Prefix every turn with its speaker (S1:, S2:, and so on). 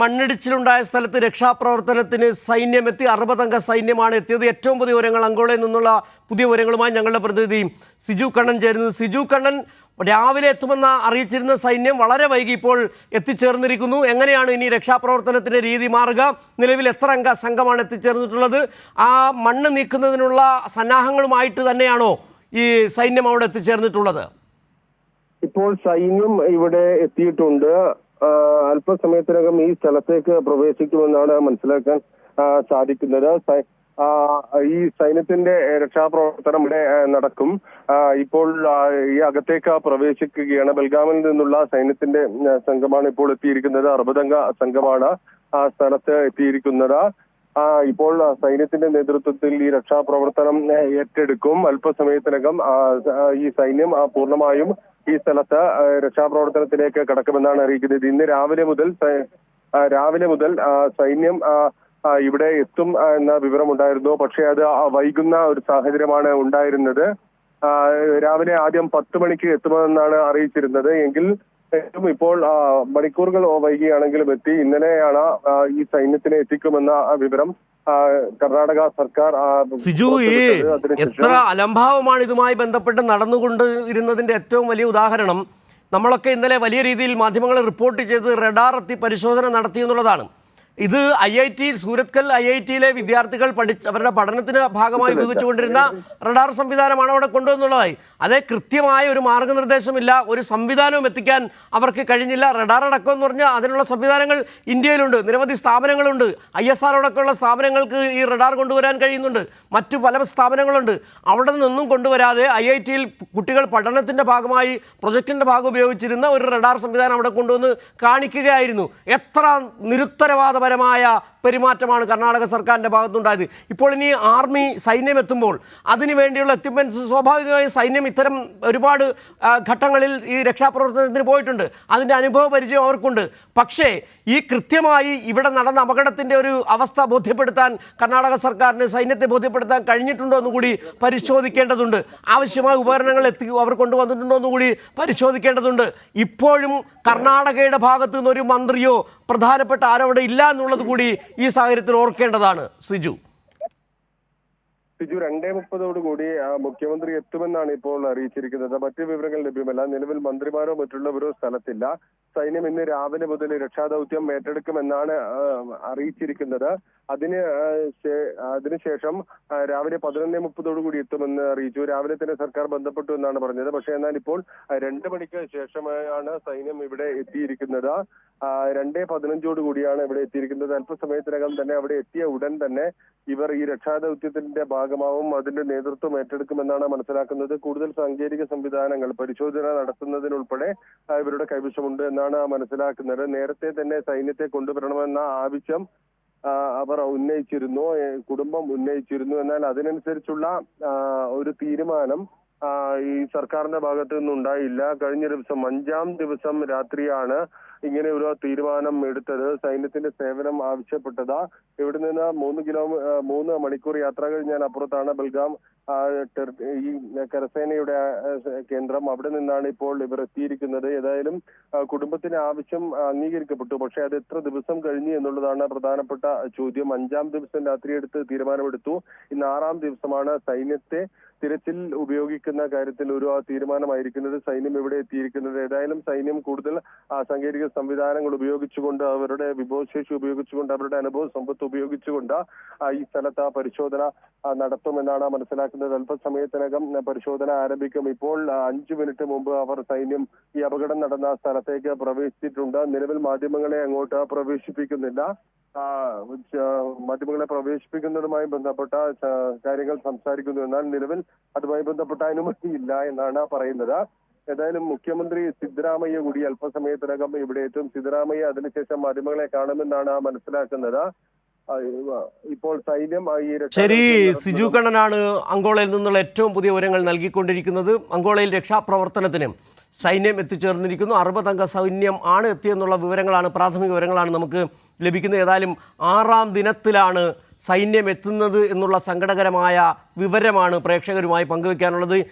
S1: മണ്ണിടിച്ചിലുണ്ടായ സ്ഥലത്ത് രക്ഷാപ്രവർത്തനത്തിന് സൈന്യമെത്തി 60-അംഗ സൈന്യമാണ് എത്തിയത്. ഏറ്റവും പുതിയ വിവരങ്ങൾ അങ്കോളയിൽ നിന്നുള്ള പുതിയ വിവരങ്ങളുമായി ഞങ്ങളുടെ പ്രതിനിധി സിജു കണ്ണൻ ചേരുന്നു. സിജു കണ്ണൻ, രാവിലെ എത്തുമെന്ന് അറിയിച്ചിരുന്ന സൈന്യം വളരെ വൈകി ഇപ്പോൾ എത്തിച്ചേർന്നിരിക്കുന്നു. എങ്ങനെയാണ് ഇനി രക്ഷാപ്രവർത്തനത്തിൻ്റെ രീതി മാറുക? നിലവിൽ എത്ര അംഗ സംഘമാണ് എത്തിച്ചേർന്നിട്ടുള്ളത്? ആ മണ്ണ് നീക്കുന്നതിനുള്ള സന്നാഹങ്ങളുമായിട്ട് തന്നെയാണോ ഈ സൈന്യം അവിടെ എത്തിച്ചേർന്നിട്ടുള്ളത്?
S2: ഇപ്പോൾ സൈന്യം ഇവിടെ എത്തിയിട്ടുണ്ട്. അല്പസമയത്തിനകം ഈ സ്ഥലത്തേക്ക് പ്രവേശിക്കുമെന്നാണ് മനസ്സിലാക്കാൻ സാധിക്കുന്നത്. ഈ സൈന്യത്തിന്റെ രക്ഷാപ്രവർത്തനം ഇവിടെ നടക്കും. ഇപ്പോൾ ഈ അകത്തേക്ക് പ്രവേശിക്കുകയാണ്. ബൽഗാമിൽ നിന്നുള്ള സൈന്യത്തിന്റെ സംഘമാണ് ഇപ്പോൾ എത്തിയിരിക്കുന്നത്. 60-അംഗ സംഘമാണ് ആ സ്ഥലത്ത് എത്തിയിരിക്കുന്നത്. ഇപ്പോൾ സൈന്യത്തിന്റെ നേതൃത്വത്തിൽ ഈ രക്ഷാപ്രവർത്തനം ഏറ്റെടുക്കും. അല്പസമയത്തിനകം ഈ സൈന്യം പൂർണ്ണമായും ഈ സ്ഥലത്ത് രക്ഷാപ്രവർത്തനത്തിലേക്ക് കടക്കുമെന്നാണ് അറിയിക്കുന്നത്. ഇന്ന് രാവിലെ മുതൽ സൈന്യം ഇവിടെ എത്തും എന്ന വിവരമുണ്ടായിരുന്നു. പക്ഷേ അത് വൈകുന്ന ഒരു സാഹചര്യമാണ് ഉണ്ടായിരുന്നത്. രാവിലെ ആദ്യം 10 മണിക്ക് എത്തുമെന്നാണ് അറിയിച്ചിരുന്നത്. എങ്കിൽ ഇപ്പോൾ മണിക്കൂറുകൾ വൈകിയാണെങ്കിലും എത്തി. ഇന്നലെയാണ് ഈ സൈന്യത്തിനെ എത്തിക്കുമെന്ന വിവരം കർണാടക സർക്കാർ.
S1: സിജു, എത്ര അലംഭാവമാണ് ഇതുമായി ബന്ധപ്പെട്ട് നടന്നുകൊണ്ടിരുന്നതിന്റെ ഏറ്റവും വലിയ ഉദാഹരണം നമ്മളൊക്കെ ഇന്നലെ വലിയ രീതിയിൽ മാധ്യമങ്ങൾ റിപ്പോർട്ട് ചെയ്ത് റഡാർ എത്തി പരിശോധന നടത്തി എന്നുള്ളതാണ്. ഇത് IIT സൂരത്കൽ IITയിലെ വിദ്യാർത്ഥികൾ അവരുടെ പഠനത്തിന് ഭാഗമായി ഉപയോഗിച്ചുകൊണ്ടിരുന്ന റഡാർ സംവിധാനമാണ് അവിടെ കൊണ്ടുവന്നുള്ളതായി. അതേ കൃത്യമായ ഒരു മാർഗനിർദ്ദേശമില്ല, ഒരു സംവിധാനവും എത്തിക്കാൻ അവർക്ക് കഴിഞ്ഞില്ല. റഡാർ അടക്കം എന്ന് പറഞ്ഞാൽ അതിനുള്ള സംവിധാനങ്ങൾ ഇന്ത്യയിലുണ്ട്, നിരവധി സ്ഥാപനങ്ങളുണ്ട്. ISR അടക്കമുള്ള സ്ഥാപനങ്ങൾക്ക് ഈ റഡാർ കൊണ്ടുവരാൻ കഴിയുന്നുണ്ട്. മറ്റു പല സ്ഥാപനങ്ങളുണ്ട്. അവിടെ നിന്നൊന്നും കൊണ്ടുവരാതെ IITയിൽ കുട്ടികൾ പഠനത്തിൻ്റെ ഭാഗമായി പ്രൊജക്റ്റിൻ്റെ ഭാഗം ഉപയോഗിച്ചിരുന്ന ഒരു റഡാർ സംവിധാനം അവിടെ കൊണ്ടുവന്ന് കാണിക്കുകയായിരുന്നു. എത്ര നിരുത്തരവാദപരമായ പെരുമാറ്റമാണ് കർണാടക സർക്കാരിൻ്റെ ഭാഗത്തുണ്ടായത്. ഇപ്പോൾ ഇനി സൈന്യം എത്തുമ്പോൾ അതിനു വേണ്ടിയുള്ള എക്യുപ്മെൻറ്റ്സ് സ്വാഭാവികമായും സൈന്യം ഇത്തരം ഒരുപാട് ഘട്ടങ്ങളിൽ ഈ രക്ഷാപ്രവർത്തനത്തിന് പോയിട്ടുണ്ട്. അതിൻ്റെ അനുഭവ പരിചയം അവർക്കുണ്ട്. പക്ഷേ ഈ കൃത്യമായി ഇവിടെ നടന്ന അപകടത്തിൻ്റെ ഒരു അവസ്ഥ ബോധ്യപ്പെടുത്താൻ കർണാടക സർക്കാരിന് സൈന്യത്തെ ബോധ്യപ്പെടുത്താൻ കഴിഞ്ഞിട്ടുണ്ടോ എന്നുകൂടി പരിശോധിക്കേണ്ടതുണ്ട്. ആവശ്യമായ ഉപകരണങ്ങൾ അവർ കൊണ്ടുവന്നിട്ടുണ്ടോ എന്നുകൂടി പരിശോധിക്കേണ്ടതുണ്ട്. ഇപ്പോഴും കർണാടകയുടെ ഭാഗത്തു നിന്നൊരു മന്ത്രിയോ പ്രധാനപ്പെട്ട ആരോ അവിടെ ഇല്ല എന്നുള്ളത് കൂടി ഈ സാഹചര്യത്തിൽ ഓർക്കേണ്ടതാണ്. സിജു
S2: 2:30 മുഖ്യമന്ത്രി എത്തുമെന്നാണ് ഇപ്പോൾ അറിയിച്ചിരിക്കുന്നത്. മറ്റു വിവരങ്ങൾ ലഭ്യമല്ല. നിലവിൽ മന്ത്രിമാരോ മറ്റുള്ളവരോ സ്ഥലത്തില്ല. സൈന്യം ഇന്ന് രാവിലെ മുതൽ രക്ഷാദൗത്യം ഏറ്റെടുക്കുമെന്നാണ് അറിയിച്ചിരിക്കുന്നത്. അതിനുശേഷം രാവിലെ 11:30 എത്തുമെന്ന് അറിയിച്ചു. രാവിലെ തന്നെ സർക്കാർ ബന്ധപ്പെട്ടു എന്നാണ് പറഞ്ഞത്. പക്ഷേ എന്നാൽ ഇപ്പോൾ 2 മണിക്ക് ശേഷമാണ് സൈന്യം ഇവിടെ എത്തിയിരിക്കുന്നത്. 2:15 ഇവിടെ എത്തിയിരിക്കുന്നത്. അല്പസമയത്തിനകം തന്നെ അവിടെ എത്തിയ ഉടൻ തന്നെ ഇവർ ഈ രക്ഷാദൗത്യത്തിന്റെ ഭാഗമാവും അതിന്റെ നേതൃത്വം ഏറ്റെടുക്കുമെന്നാണ് മനസ്സിലാക്കുന്നത്. കൂടുതൽ സാങ്കേതിക സംവിധാനങ്ങൾ പരിശോധന നടത്തുന്നതിനുൾപ്പെടെ ഇവരുടെ കൈവശമുണ്ട് എന്നാണ് മനസ്സിലാക്കുന്നത്. നേരത്തെ തന്നെ സൈന്യത്തെ കൊണ്ടുവരണമെന്ന ആവശ്യം അവർ ഉന്നയിച്ചിരുന്നു, കുടുംബം ഉന്നയിച്ചിരുന്നു. എന്നാൽ അതിനനുസരിച്ചുള്ള ഒരു തീരുമാനം ഈ സർക്കാരിന്റെ ഭാഗത്തു നിന്നുണ്ടായില്ല. കഴിഞ്ഞ ദിവസം 5-ാം ദിവസം രാത്രിയാണ് ഇങ്ങനെ ഒരു തീരുമാനം എടുത്തത്. സൈന്യത്തിന്റെ സേവനം ആവശ്യപ്പെട്ടത്. ഇവിടെ നിന്ന് 3 മണിക്കൂർ യാത്ര കഴിഞ്ഞാൽ അപ്പുറത്താണ് ബൽഗാം ഈ കരസേനയുടെ കേന്ദ്രം. അവിടെ നിന്നാണ് ഇപ്പോൾ ഇവർ എത്തിയിരിക്കുന്നത്. ഏതായാലും കുടുംബത്തിന്റെ ആവശ്യം അംഗീകരിക്കപ്പെട്ടു. പക്ഷെ അത് എത്ര ദിവസം കഴിഞ്ഞു എന്നുള്ളതാണ് പ്രധാനപ്പെട്ട ചോദ്യം. 5-ാം ദിവസം രാത്രി തീരുമാനമെടുത്തു. ഇന്ന് 6-ാം ദിവസമാണ് സൈന്യത്തെ തിരച്ചിൽ ഉപയോഗിക്കുന്ന കാര്യത്തിൽ ഒരു തീരുമാനമായിരിക്കുന്നത്. സൈന്യം ഇവിടെ എത്തിയിരിക്കുന്നത്. ഏതായാലും സൈന്യം കൂടുതൽ സാങ്കേതിക സംവിധാനങ്ങൾ ഉപയോഗിച്ചുകൊണ്ട്, അവരുടെ വിഭവശേഷി ഉപയോഗിച്ചുകൊണ്ട്, അവരുടെ അനുഭവ സമ്പത്ത് ഉപയോഗിച്ചുകൊണ്ട് ഈ സ്ഥലത്ത് പരിശോധന നടത്തുമെന്നാണ് മനസ്സിലാക്കുന്നത്. അല്പസമയത്തിനകം പരിശോധന ആരംഭിക്കും. ഇപ്പോൾ 5 മിനിറ്റ് മുമ്പ് സൈന്യം ഈ അപകടം നടന്ന സ്ഥലത്തേക്ക് പ്രവേശിച്ചിട്ടുണ്ട്. നിലവിൽ മാധ്യമങ്ങളെ അങ്ങോട്ട് പ്രവേശിപ്പിക്കുന്നില്ല. മാധ്യമങ്ങളെ പ്രവേശിപ്പിക്കുന്നതുമായി ബന്ധപ്പെട്ട കാര്യങ്ങൾ സംസാരിക്കുന്നു. എന്നാൽ നിലവിൽ അതുമായി ബന്ധപ്പെട്ട അനുമതിയില്ല എന്നാണ് പറയുന്നത്. ഏതായാലും മുഖ്യമന്ത്രി സിദ്ധരാമയ്യ കൂടി അല്പസമയത്തിനകം ഇവിടെ എത്തും. സിദ്ധരാമയ്യ അതിനുശേഷം മാധ്യമങ്ങളെ കാണുമെന്നാണ് മനസ്സിലാക്കുന്നത്. ഇപ്പോൾ സൈന്യം
S1: ശരി, സിജു കണ്ണനാണ് അങ്കോളയിൽ നിന്നുള്ള ഏറ്റവും പുതിയ വിവരങ്ങൾ നൽകിക്കൊണ്ടിരിക്കുന്നത്. അങ്കോളയിൽ രക്ഷാപ്രവർത്തനത്തിന് സൈന്യം എത്തിച്ചേർന്നിരിക്കുന്നു. 60-അംഗ സൈന്യം ആണ് എത്തിയെന്നുള്ള വിവരങ്ങളാണ്, പ്രാഥമിക വിവരങ്ങളാണ് നമുക്ക് ലഭിക്കുന്നത്. ഏതായാലും 6-ാം ദിനത്തിലാണ് സൈന്യം എത്തുന്നത് എന്നുള്ള സങ്കടകരമായ വിവരമാണ് പ്രേക്ഷകരുമായി പങ്കുവയ്ക്കാനുള്ളത്.